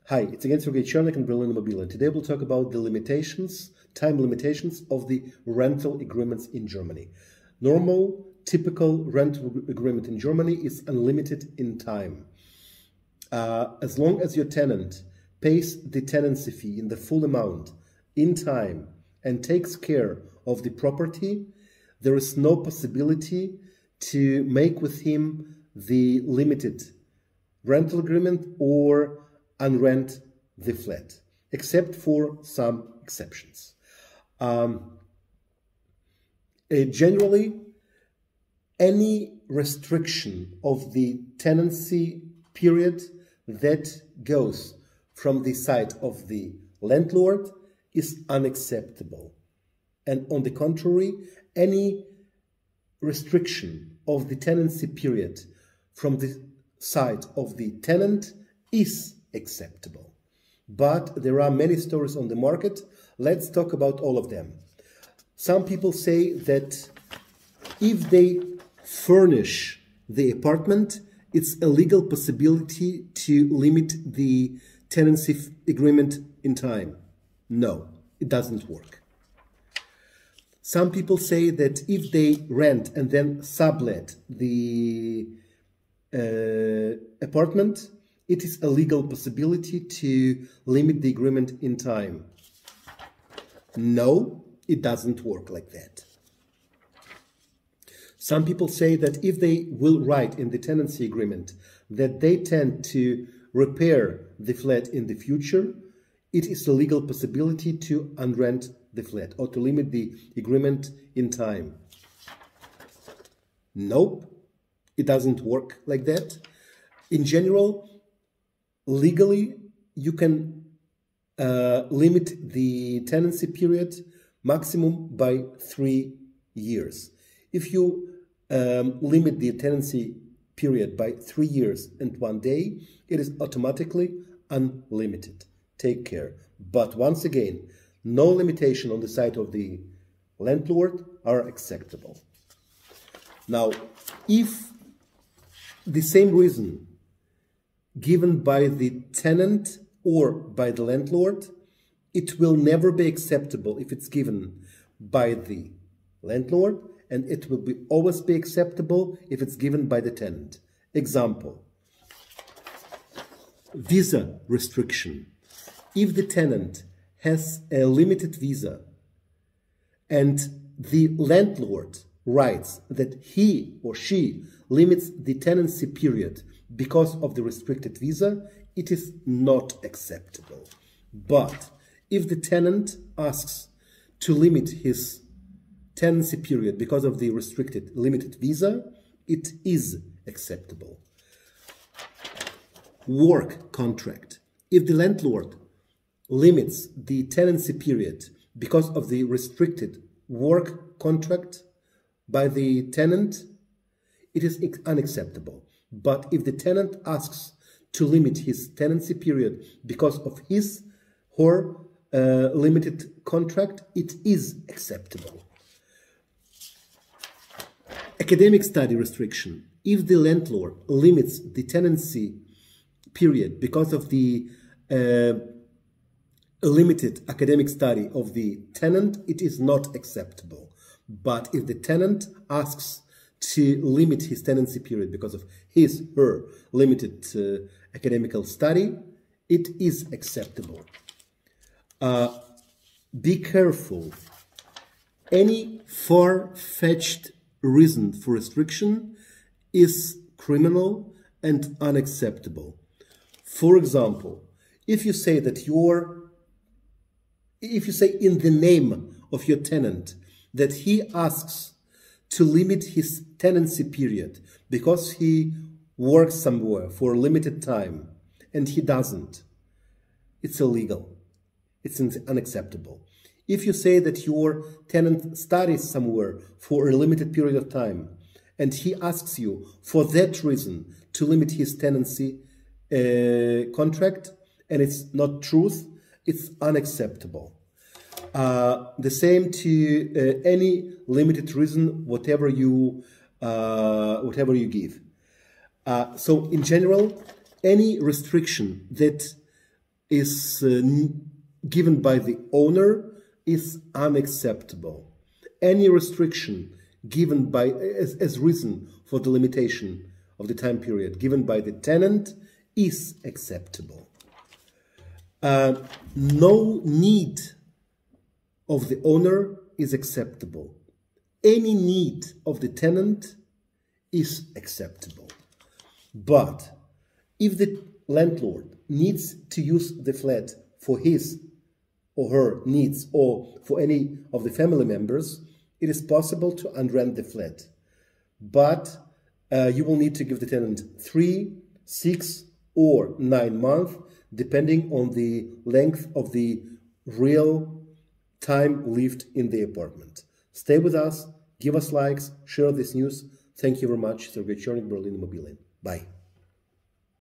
Hi, it's again Stcherniak in Berlin Immobilien. And today we'll talk about the limitations, time limitations of the rental agreements in Germany. Normal, typical rental agreement in Germany is unlimited in time. As long as your tenant pays the tenancy fee in the full amount in time and takes care of the property, there is no possibility to make with him the limited rental agreement or unrent the flat, except for some exceptions. Generally, any restriction of the tenancy period that goes from the side of the landlord is unacceptable. And on the contrary, any restriction of the tenancy period from the side of the tenant is acceptable. But there are many stories on the market. Let's talk about all of them. Some people say that if they furnish the apartment, it's a legal possibility to limit the tenancy agreement in time. No, it doesn't work. Some people say that if they rent and then sublet the apartment, it is a legal possibility to limit the agreement in time. No, it doesn't work like that. Some people say that if they will write in the tenancy agreement that they tend to repair the flat in the future, it is a legal possibility to unrent the flat or to limit the agreement in time. Nope, it doesn't work like that. In general, legally, you can limit the tenancy period maximum by 3 years. If you limit the tenancy period by 3 years and 1 day, it is automatically unlimited. Take care. But once again, no limitation on the side of the landlord are acceptable. Now, if the same reason given by the tenant or by the landlord, it will never be acceptable if it's given by the landlord, and it will always be acceptable if it's given by the tenant. Example, visa restriction. If the tenant has a limited visa and the landlord writes that he or she limits the tenancy period because of the restricted visa, it is not acceptable. But if the tenant asks to limit his tenancy period because of the restricted limited visa, it is acceptable. Work contract. If the landlord limits the tenancy period because of the restricted work contract by the tenant, it is unacceptable. But if the tenant asks to limit his tenancy period because of his or her limited contract, it is acceptable. Academic study restriction. If the landlord limits the tenancy period because of the limited academic study of the tenant, it is not acceptable. But if the tenant asks to limit his tenancy period because of his or her limited academical study, it is acceptable. Be careful. Any far-fetched reason for restriction is criminal and unacceptable. For example, if you say that in the name of your tenant that he asks to limit his tenancy period because he works somewhere for a limited time and he doesn't, it's illegal. It's unacceptable. If you say that your tenant studies somewhere for a limited period of time and he asks you for that reason to limit his tenancy contract and it's not truth, it's unacceptable. The same to any limited reason, whatever you give. So in general, any restriction that is given by the owner is unacceptable. Any restriction given by as reason for the limitation of the time period given by the tenant is acceptable. No need of the owner is acceptable. Any need of the tenant is acceptable. But if the landlord needs to use the flat for his or her needs or for any of the family members, it is possible to unrent the flat. But you will need to give the tenant 3, 6, or 9 months, depending on the length of the real time lived in the apartment. Stay with us, give us likes, share this news. Thank you very much. Stcherniak, Berlin Immobilien. Bye.